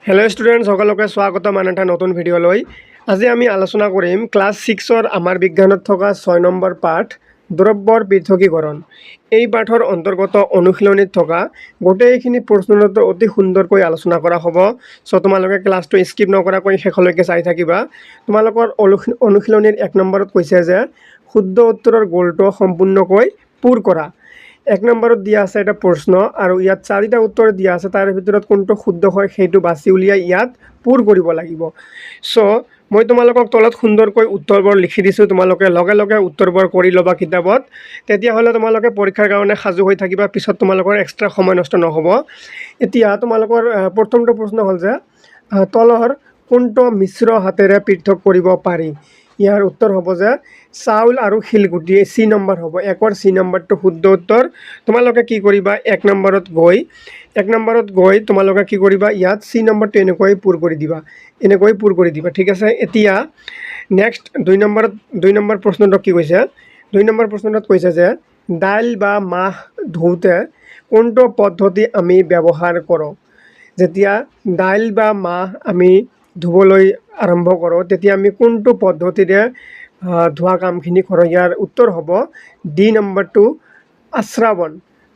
Hello student सकलोके स्वागतम आन एटा नतुन भिडिओলৈ। আজি আমি আলোচনা কৰিম ক্লাস 6 আমাৰ বিজ্ঞানত থকা 6 নম্বৰ পাঠ দ্ৰব্যৰ পৃথকীকৰণ। এই পাঠৰ অন্তৰ্গত অনুশীলনীত থকা গোটেইখিনি প্ৰশ্নৰ উত্তৰ অতি সুন্দৰকৈ আলোচনা কৰা হ'ব। সো তোমালোকে ক্লাসটো স্কিপ নকৰাকৈ শেষলৈকে চাই থাকিবা। তোমালোকৰ অনুশীলনীৰ 1 নম্বৰত কৈছে যে শুদ্ধ উত্তৰৰ গোলটো সম্পূৰ্ণকৈ পূৰ কৰা। 1 নম্বৰত দিয়া আছে এটা প্ৰশ্ন আৰু ইয়াত 4টা উত্তৰ দিয়া আছে, তাৰ ভিতৰত কোনটো শুদ্ধ হয় সেইটো বাছি উলিয়াই ইয়াত পূৰ কৰিব লাগিব। সো মই তোমালোকক তলত সুন্দৰকৈ উত্তৰবোৰ লিখি দিছোঁ, তোমালোকে লগে লগে উত্তৰবোৰ কৰি ল'বা কিতাপত। তেতিয়াহ'লে তোমালোকে পৰীক্ষাৰ কাৰণে সাজু হৈ থাকিবা, পিছত তোমালোকৰ এক্সট্ৰা সময় নষ্ট নহ'ব। এতিয়া তোমালোকৰ প্ৰথমটো প্ৰশ্ন হ'ল যে তলৰ কোনটো মিশ্ৰ হাতেৰে পৃথক কৰিব পাৰি। ইয়াৰ উত্তৰ হ'ব যে চাউল আৰু শিলগুটি। সি নম্বৰ হ'ব, 1ৰ সি নম্বৰটো শুদ্ধ উত্তৰ। তোমালোকে কি কৰিবা, 1 নম্বৰত গৈ তোমালোকে কি কৰিবা, ইয়াত সি নম্বৰটো এনেকৈ পূৰ কৰি দিবা, ঠিক আছে। এতিয়া নেক্সট 2 নম্বৰ প্ৰশ্নটো কি কৈছে, 2 নম্বৰ প্ৰশ্নটোত কৈছে যে দাইল বা মাহ ধুওঁতে কোনটো পদ্ধতি আমি ব্যৱহাৰ কৰোঁ। যেতিয়া দাইল বা মাহ আমি ধুবলৈ আৰম্ভ কৰোঁ তেতিয়া আমি কোনটো পদ্ধতিৰে ধোৱা কামখিনি কৰোঁ। ইয়াৰ উত্তৰ হ'ব ডি নম্বৰটো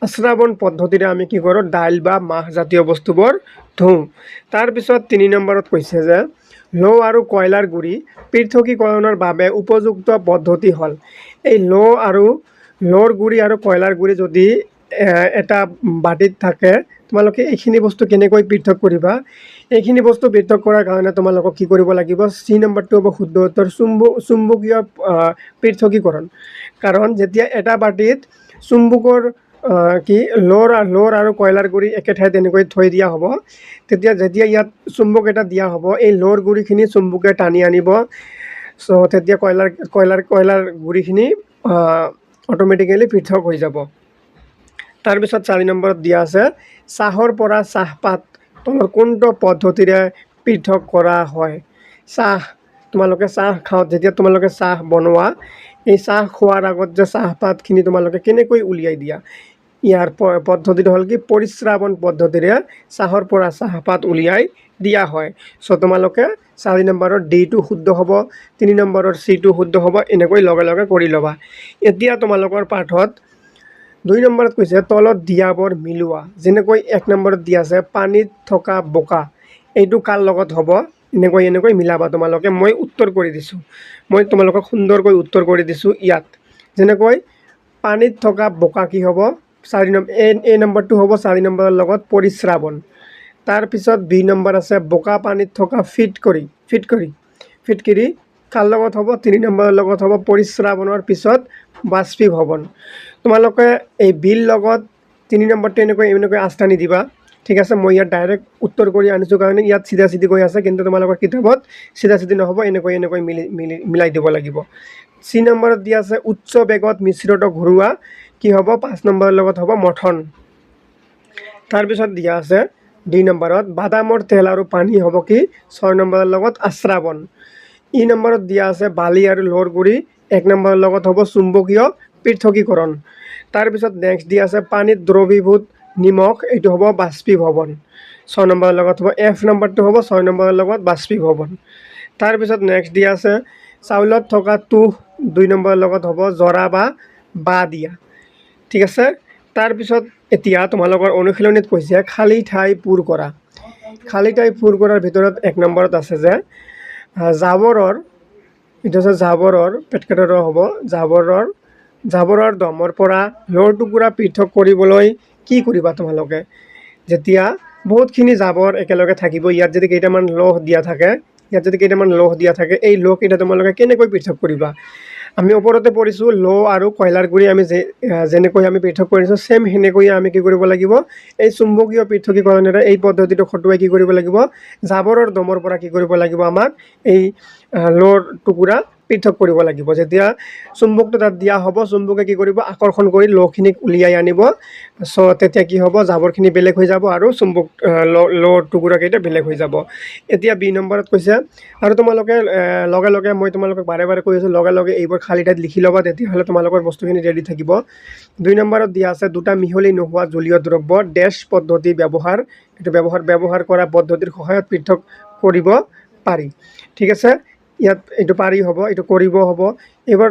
আশ্ৰাবণ পদ্ধতিৰে আমি কি কৰোঁ, দাইল বা মাহ জাতীয় বস্তুবোৰ ধুওঁ। তাৰপিছত 3 নম্বৰত কৈছে যে লো আৰু কয়লাৰ গুড়ি পৃথকীকৰণৰ বাবে উপযুক্ত পদ্ধতি হ'ল। এই লোৰ গুড়ি আৰু কয়লাৰ গুড়ি যদি এটা বাটিত থাকে, তোমালোকে এইখিনি বস্তু কেনেকৈ পৃথক কৰিবা। এইখিনি বস্তু পৃথক কৰাৰ কাৰণে তোমালোকক কি কৰিব লাগিব, সি নম্বৰটো হ'ব শুদ্ধ উত্তৰ চুম্বকীয় পৃথকীকৰণ। কাৰণ যেতিয়া এটা বাটিত চুম্বকৰ লোৰ আৰু কয়লাৰ গুড়ি একে ঠাইত এনেকৈ থৈ দিয়া হ'ব, যেতিয়া ইয়াত চুম্বক এটা দিয়া হ'ব, এই লোৰ গুড়িখিনি চুম্বকে টানি আনিব। চ' তেতিয়া কয়লাৰ গুড়িখিনি অট'মেটিকেলি পৃথক হৈ যাব। তাৰপিছত 4 নম্বৰত দিয়া আছে চাহৰ পৰা চাহপাত তলৰ কোনটো পদ্ধতিৰে পৃথক কৰা হয়। তোমালোকে চাহ খাওঁ, যেতিয়া তোমালোকে চাহ বনোৱা, এই চাহ খোৱাৰ আগত যে চাহপাতখিনি তোমালোকে কেনেকৈ উলিয়াই দিয়া, ইয়াৰ পদ্ধতিটো হ'ল কি পৰিস্ৰাৱন পদ্ধতিৰে চাহৰ পৰা চাহপাত উলিয়াই দিয়া হয়। চ' তোমালোকে 4 নম্বৰৰ ডিটো শুদ্ধ হ'ব, 3 নম্বৰৰ চিটো শুদ্ধ হ'ব, এনেকৈ লগে লগে কৰি ল'বা। এতিয়া তোমালোকৰ পাঠত 2 নম্বৰত কৈছে তলত দিয়াবোৰ মিলোৱা। যেনেকৈ 1 নম্বৰত দিয়া আছে পানীত থকা বোকা, এইটো কাৰ লগত হ'ব, এনেকৈ মিলাবা তোমালোকে। মই উত্তৰ কৰি দিছোঁ, মই তোমালোকক সুন্দৰকৈ উত্তৰ কৰি দিছোঁ ইয়াত। যেনেকৈ পানীত থকা বোকা কি হ'ব, 4 নম্বৰ এই নম্বৰটো হ'ব 4 নম্বৰৰ লগত পৰিস্ৰাৱন। তাৰপিছত 2 নম্বৰ আছে বোকা পানীত থকা ফিটকিৰি কাৰ লগত হ'ব, 3 নম্বৰৰ লগত হ'ব পৰিস্ৰাৱনৰ পিছত বাষ্পীভৱন। তোমালোকে এই বিল লগত 3 নম্বৰটো এনেকৈ আস্থানি দিবা, ঠিক আছে। মই ইয়াত ডাইৰেক্ট উত্তৰ কৰি আনিছোঁ কাৰণে ইয়াত চিধা চিধি গৈ আছে, কিন্তু তোমালোকৰ কিতাপত চিধা চিধি নহ'ব, এনেকৈ মিলাই দিব লাগিব। চি নম্বৰত দিয়া আছে উচ্চ বেগত মিশ্ৰটো ঘূৰোৱা, কি হ'ব 5 নম্বৰৰ লগত হ'ব মথন। তাৰপিছত দিয়া আছে 2 নম্বৰত বাদামৰ তেল আৰু পানী হ'ব কি 6 নম্বৰৰ লগত আশ্ৰাবণ। ই নম্বৰত দিয়া আছে বালি আৰু লোৰ গুড়ি 1 নম্বৰৰ লগত হ'ব চুম্বকীয় পৃথকীকৰণ। তাৰপিছত নেক্সট দিয়া আছে পানীত দ্ৰৱীভূত নিমখ, এইটো হ'ব বাষ্পীভৱন, 6 নম্বৰৰ লগত হ'ব। এফ নম্বৰটো হ'ব 6 নম্বৰৰ লগত বাষ্পীভৱন। তাৰপিছত নেক্সট দিয়া আছে চাউলত থকা তুঁহ, 2 নম্বৰৰ লগত হ'ব জৰা বা দিয়া, ঠিক আছে। তাৰপিছত এতিয়া তোমালোকৰ অনুশীলনীত কৈছে খালী ঠাই পূৰ কৰা। খালী ঠাই পূৰ কৰাৰ ভিতৰত 1 নম্বৰত আছে যে জাবৰৰ, এইটো আছে জাবৰৰ পেটকেটৰ হ'ব, জাবৰৰ দমৰ পৰা লোৰ টুকুৰা পৃথক কৰিবলৈ কি কৰিবা তোমালোকে। যেতিয়া বহুতখিনি জাবৰ একেলগে থাকিব, ইয়াত যদি কেইটামান লৌহ দিয়া থাকে, এই লৌহকেইটা তোমালোকে কেনেকৈ পৃথক কৰিবা। আমি ওপৰতে পঢ়িছোঁ লো আৰু কয়লাৰ গুড়ি আমি যেনেকৈ আমি পৃথক কৰিছোঁ, সেম সেনেকৈয়ে আমি কি কৰিব লাগিব, এই চুম্বকীয় পৃথকীকৰণেৰে এই পদ্ধতিটো খটুৱাই কি কৰিব লাগিব, জাবৰৰ দমৰ পৰা কি কৰিব লাগিব, আমাক এই লোৰ টুকুৰা পৃথক কৰিব লাগিব। যেতিয়া চুম্বকটো তাত দিয়া হ'ব, চুম্বকে কি কৰিব, আকৰ্ষণ কৰি লখিনিক উলিয়াই আনিব। চ' তেতিয়া কি হ'ব, জাবৰখিনি বেলেগ হৈ যাব আৰু চুম্বক লৰ টুকুৰাকেইটা বেলেগ হৈ যাব। এতিয়া বি নম্বৰত কৈছে, আৰু তোমালোকে লগে লগে মই তোমালোকক বাৰে বাৰে কৈ আছোঁ, লগে লগে এইবোৰ খালী ঠাইত লিখি ল'বা, তেতিয়াহ'লে তোমালোকৰ বস্তুখিনি ৰেডি থাকিব। 2 নম্বৰত দিয়া আছে, দুটা মিহলি নোহোৱা জলীয় দ্ৰব্য ডেছ পদ্ধতি ব্যৱহাৰ, এইটো ব্যৱহাৰ কৰা পদ্ধতিৰ সহায়ত পৃথক কৰিব পাৰি। ঠিক আছে, ইয়াত এইটো পাৰি হ'ব, এইটো কৰিব হ'ব। এইবোৰ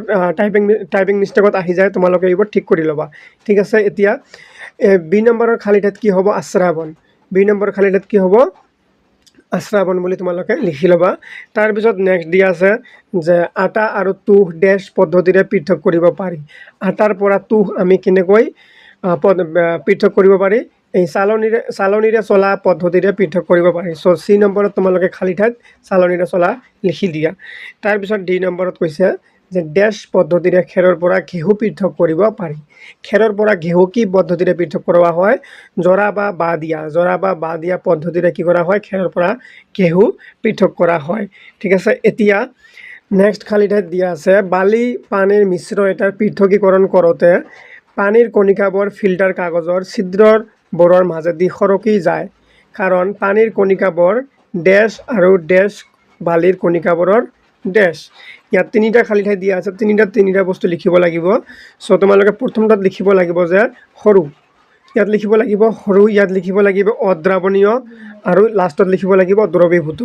টাইপিং মিষ্টেকত আহি যায়, তোমালোকে এইবোৰ ঠিক কৰি ল'বা। ঠিক আছে, এতিয়া বি নম্বৰৰ খালী ঠাইত কি হ'ব, আশ্ৰাবণ। বি নম্বৰ খালী ঠাইত কি হ'ব, আশ্ৰাবণ বুলি তোমালোকে লিখি ল'বা। তাৰপিছত নেক্সট দিয়া আছে যে আটা আৰু তুঁহ ডেছ পদ্ধতিৰে পৃথক কৰিব পাৰি। আটাৰ পৰা তুঁহ আমি কেনেকৈ পৃথক কৰিব পাৰি, এই চালনীৰে চলা পদ্ধতিৰে পৃথক কৰিব পাৰি। চ' চি নম্বৰত তোমালোকে খালী ঠাইত চালনীৰে চলা লিখি দিয়া। তাৰপিছত ডি নম্বৰত কৈছে যে ডেছ পদ্ধতিৰে খেৰৰ পৰা ঘেঁহু পৃথক কৰিব পাৰি। খেৰৰ পৰা ঘেঁহু কি পদ্ধতিৰে পৃথক কৰোৱা হয়, জৰা বা বাঁহ দিয়া পদ্ধতিৰে কি কৰা হয়, খেৰৰ পৰা ঘেঁহু পৃথক কৰা হয়। ঠিক আছে, এতিয়া নেক্সট খালী ঠাইত দিয়া আছে, বালি পানীৰ মিশ্ৰ এটাৰ পৃথকীকৰণ কৰোঁতে পানীৰ কণিকাবোৰ ফিল্টাৰ কাগজৰ ছিদ্ৰবোৰৰ মাজেদি সৰকি যায়, কাৰণ পানীৰ কণিকাবোৰ ডেছ আৰু ডেছ বালিৰ কণিকাবোৰৰ ডেছ। ইয়াত তিনিটা খালী ঠাই দিয়া আছে, তিনিটা বস্তু লিখিব লাগিব। চ' তোমালোকে প্ৰথমটাত লিখিব লাগিব যে সৰু, ইয়াত লিখিব লাগিব সৰু, ইয়াত লিখিব লাগিব অদ্ৰাৱণীয়, আৰু লাষ্টত লিখিব লাগিব দ্ৰৱীভূত।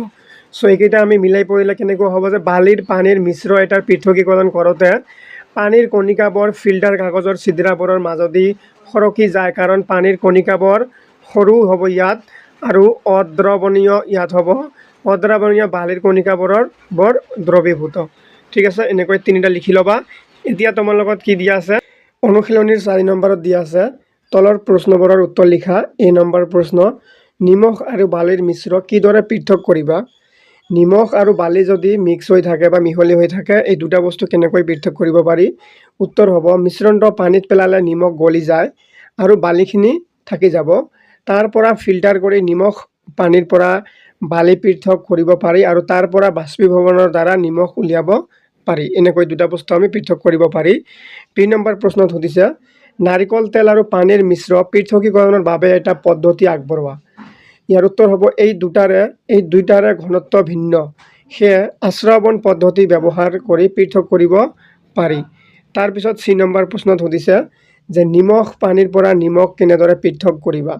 চ' এইকেইটা আমি মিলাই পঢ়িলে কেনেকুৱা হ'ব যে বালিৰ পানীৰ মিশ্ৰ এটাৰ পৃথকীকৰণ কৰোঁতে পানীৰ কণিকাবোৰ ফিল্টাৰ কাগজৰ ছিদ্ৰবোৰৰ মাজেদি সৰকি যায়, কাৰণ পানীৰ কণিকাবোৰ সৰু হ'ব ইয়াত, আৰু অদ্ৰৱণীয় ইয়াত হ'ব, অদ্ৰাৱণীয় বালিৰ কণিকাবোৰৰ দ্ৰৱীভূত। ঠিক আছে, এনেকৈ তিনিটা লিখি ল'বা। এতিয়া তোমাৰ লগত কি দিয়া আছে, অনুশীলনীৰ 4 নম্বৰত দিয়া আছে, তলৰ প্ৰশ্নবোৰৰ উত্তৰ লিখা। এ নম্বৰ প্ৰশ্ন, নিমখ আৰু বালিৰ মিশ্ৰ কিদৰে পৃথক কৰিবা? নিমখ আৰু বালি যদি মিক্স হৈ থাকে বা মিহলি হৈ থাকে, এই দুটা বস্তু কেনেকৈ পৃথক কৰিব পাৰি? উত্তৰ হ'ব, মিশ্ৰণটো পানীত পেলালে নিমখ গলি যায় আৰু বালিখিনি থাকি যাব। তাৰ পৰা ফিল্টাৰ কৰি নিমখ পানীৰ পৰা বালি পৃথক কৰিব পাৰি, আৰু তাৰ পৰা বাষ্পীভৱনৰ দ্বাৰা নিমখ উলিয়াব পাৰি। এনেকৈ দুটা বস্তু আমি পৃথক কৰিব পাৰি। 2 নম্বৰ প্ৰশ্নত সুধিছে, নাৰিকল তেল আৰু পানীৰ মিশ্ৰ পৃথকীকৰণৰ বাবে এটা পদ্ধতি আগবঢ়োৱা। ইয়াৰ উত্তৰ হ'ব, এই দুইটাৰে ঘনত্ব ভিন্ন, সেয়ে আশ্ৰৱণ পদ্ধতি ব্যৱহাৰ কৰি পৃথক কৰিব পাৰি। তাৰপিছত চি নম্বৰ প্ৰশ্নত সুধিছে যে নিমখ পানীৰ পৰা নিমখ কেনেদৰে পৃথক কৰিবা?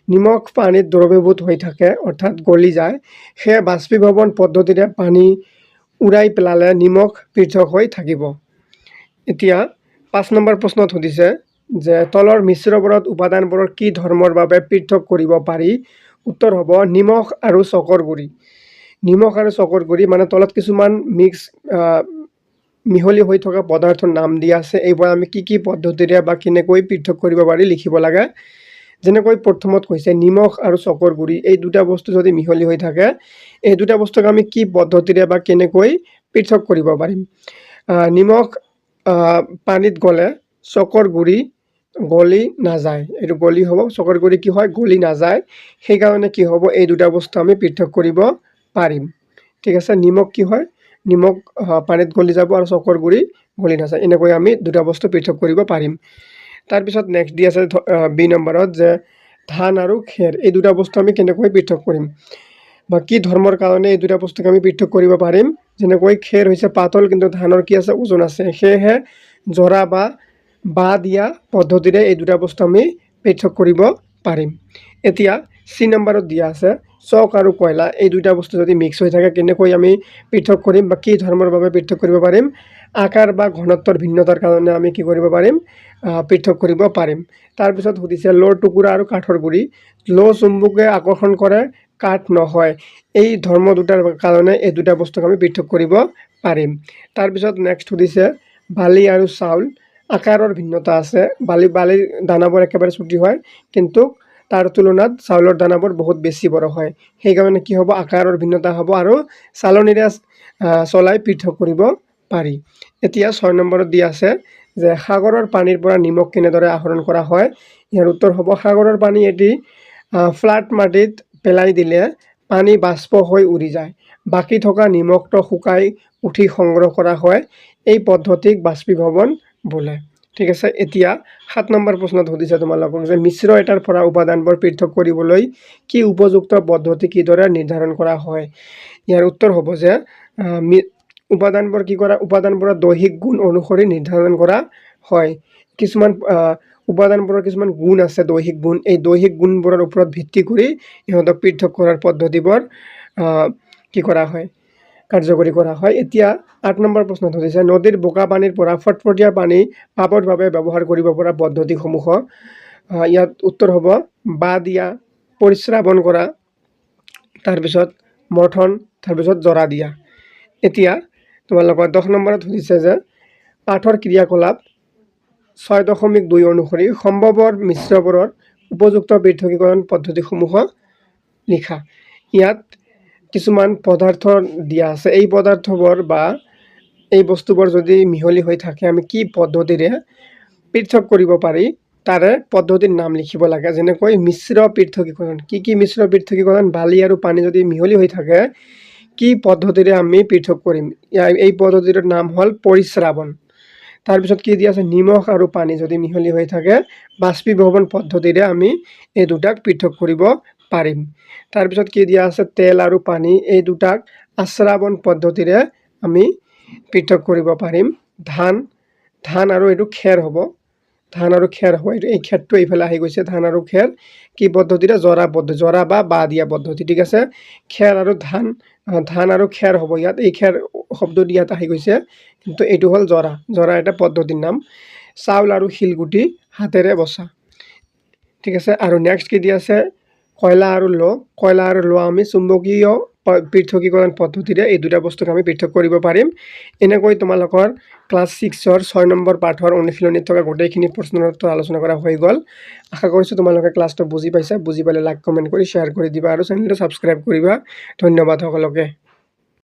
নিমখ পানীত দ্ৰৱীভূত হৈ থাকে, অৰ্থাৎ গলি যায়, সেয়ে বাষ্পীভৱন পদ্ধতিৰে পানী উৰাই পেলালে নিমখ পৃথক হৈ থাকিব। এতিয়া 5 নম্বৰ প্ৰশ্নত সুধিছে যে তলৰ মিশ্ৰবোৰত উপাদানবোৰৰ কি ধৰ্মৰ বাবে পৃথক কৰিব পাৰি? উত্তৰ হ'ব, নিমখ আৰু চকৰ গুড়ি। নিমখ আৰু চকৰ গুড়ি মানে তলত কিছুমান মিহলি হৈ থকা পদাৰ্থৰ নাম দিয়া আছে, এইবোৰ আমি কি পদ্ধতিৰে বা কেনেকৈ পৃথক কৰিব পাৰি লিখিব লাগে। যেনেকৈ প্ৰথমত কৈছে নিমখ আৰু চকৰ গুড়ি, এই দুটা বস্তু যদি মিহলি হৈ থাকে, এই দুটা বস্তুক আমি কি পদ্ধতিৰে বা কেনেকৈ পৃথক কৰিব পাৰিম? নিমখ পানীত গ'লে চকৰ গুড়ি গলি নাযায়, এইটো গলি হ'ব, চকৰ গুড়ি কি হয়, গলি নাযায়। সেইকাৰণে কি হ'ব, এই দুটা বস্তু আমি পৃথক কৰিব পাৰিম। ঠিক আছে, নিমখ কি হয়, নিমখ পানীত গলি যাব আৰু চকৰ গুড়ি গলি নাযায়, এনেকৈ আমি দুটা বস্তু পৃথক কৰিব পাৰিম। তাৰপিছত নেক্সট দি আছে বি নম্বৰত যে ধান আৰু খেৰ, এই দুটা বস্তু আমি কেনেকৈ পৃথক কৰিম বা কি ধৰ্মৰ কাৰণে এই দুটা বস্তুক আমি পৃথক কৰিব পাৰিম? যেনেকৈ খেৰ হৈছে পাতল, কিন্তু ধানৰ কি আছে, ওজন আছে, সেয়েহে জৰা বা বাঁহ দিয়া পদ্ধতিৰে এই দুটা বস্তু আমি পৃথক কৰিব পাৰিম। এতিয়া চি নম্বৰত দিয়া আছে চক আৰু কয়লা, এই দুটা বস্তু যদি মিক্স হৈ থাকে কেনেকৈ আমি পৃথক কৰিম বা কি ধৰ্মৰ বাবে পৃথক কৰিব পাৰিম? আকাৰ বা ঘনত্বৰ ভিন্নতাৰ কাৰণে আমি কি কৰিব পাৰিম? পৃথক কৰিব পাৰিম। তাৰপিছত সুধিছে লোৰ টুকুৰা আৰু কাঠৰ গুড়ি, লো চুম্বকে আকৰ্ষণ কৰে, কাঠ নহয়, এই ধৰ্ম দুটাৰ কাৰণে এই দুটা বস্তুক আমি পৃথক কৰিব পাৰিম। তাৰপিছত নেক্সট সুধিছে বালি আৰু চাউল, আকাৰৰ ভিন্নতা আছে, বালিৰ দানাবোৰ একেবাৰে চুটি হয়, কিন্তু তাৰ তুলনাত চাউলৰ দানাবোৰ বহুত বেছি বড় হয়, সেইকাৰণে কি হ'ব, আকাৰৰ ভিন্নতা হ'ব, আৰু চালনীৰে চলাই পৃথক কৰিব পাৰি। এতিয়া 6 নম্বৰত দিয়া আছে যে সাগৰৰ পানীৰ পৰা নিমখ কেনেদৰে আহৰণ কৰা হয়? ইয়াৰ উত্তৰ হ'ব, সাগৰৰ পানী এটি ফ্লাট মাটিত পেলাই দিলে পানী বাষ্প হৈ উৰি যায়। বাকী থকা নিমখটো শুকাই উঠি সংগ্ৰহ কৰা হয়। এই পদ্ধতিক বাষ্পীভৱন বোলে। ঠিক আছে, এতিয়া 7 নম্বৰ প্ৰশ্নত সুধিছে তোমালোকক যে মিশ্ৰ এটাৰ পৰা উপাদানবোৰ পৃথক কৰিবলৈ কি উপযুক্ত পদ্ধতি কিদৰে নিৰ্ধাৰণ কৰা হয়। ইয়াৰ উত্তৰ হ'ব যে উপাদানবোৰৰ দৈহিক গুণ অনুসৰি নিৰ্ধাৰণ কৰা হয়। কিছুমান উপাদানবোৰৰ কিছুমান গুণ আছে, দৈহিক গুণ। এই দৈহিক গুণবোৰৰ ওপৰত ভিত্তি কৰি ইহঁতক পৃথক কৰাৰ পদ্ধতিবোৰ কি কৰা হয়, কাৰ্যকৰী কৰা হয়। এতিয়া 8 নম্বৰ প্ৰশ্নত সুধিছে নদীৰ বোকা পানীৰ পৰা ফটফটীয়া পানী পাবৰ বাবে ব্যৱহাৰ কৰিব পৰা পদ্ধতিসমূহ। ইয়াত উত্তৰ হ'ব বা দিয়া, পৰিস্ৰাৱন কৰা, তাৰপিছত মৰ্থন, তাৰপিছত জৰা দিয়া। এতিয়া তোমালোকৰ 10 নম্বৰত সুধিছে যে পাঠৰ ক্ৰিয়াকলাপ 6.2 অনুসৰি সম্ভৱৰ মিশ্ৰবোৰৰ উপযুক্ত পৃথকীকৰণ পদ্ধতিসমূহ লিখা। ইয়াত কিছুমান পদাৰ্থ দিয়া আছে। এই পদাৰ্থবোৰ বা এই বস্তুবোৰ যদি মিহলি হৈ থাকে আমি কি পদ্ধতিৰে পৃথক কৰিব পাৰি তাৰে পদ্ধতিৰ নাম লিখিব লাগে। যেনেকৈ মিশ্ৰ পৃথকীকৰণ। কি মিশ্ৰ পৃথকীকৰণ? বালি আৰু পানী যদি মিহলি হৈ থাকে কি পদ্ধতিৰে আমি পৃথক কৰিম? এই পদ্ধতিটোৰ নাম হ'ল পৰিস্ৰাৱন। তাৰপিছত কি দিয়া আছে? নিমখ আৰু পানী যদি মিহলি হৈ থাকে বাষ্পীভৱন পদ্ধতিৰে আমি এই দুটাক পৃথক কৰিব পাৰিম। তাৰপিছত কি দিয়া আছে? তেল আৰু পানী, এই দুটাক আশ্ৰাৱন পদ্ধতিৰে আমি পৃথক কৰিব পাৰিম। ধান আৰু এইটো খেৰ হ'ব। ধান আৰু খেৰ হ'ব। এই খেৰটো এইফালে আহি গৈছে। ধান আৰু খেৰ কি পদ্ধতিৰে? জৰা বা দিয়া পদ্ধতি। ঠিক আছে, খেৰ আৰু ধান আৰু খেৰ হ'ব ইয়াত। এই খেৰ শব্দটো ইয়াত আহি গৈছে, কিন্তু এইটো হ'ল জৰা এটা পদ্ধতিৰ নাম। চাউল আৰু শিলগুটি হাতেৰে বচা। ঠিক আছে, আৰু নেক্সট কি দি আছে? কয়লা আৰু ল আমি চুম্বকীয় পৃথকীকৰণ পদ্ধতিৰে এই দুটা বস্তুক আমি পৃথক কৰিব পাৰিম। এনেকৈ তোমালোকৰ ক্লাছ 6ৰ 6 নম্বৰ পাঠৰ অনুশীলনীত থকা গোটেইখিনি প্ৰশ্নৰ উত্তৰ আলোচনা কৰা হৈ গ'ল। আশা কৰিছোঁ তোমালোকে ক্লাছটো বুজি পাইছা। বুজি পালে লাইক, কমেণ্ট কৰি শ্বেয়াৰ কৰি দিবা আৰু চেনেলটো ছাবস্ক্ৰাইব কৰিবা। ধন্যবাদ সকলোকে।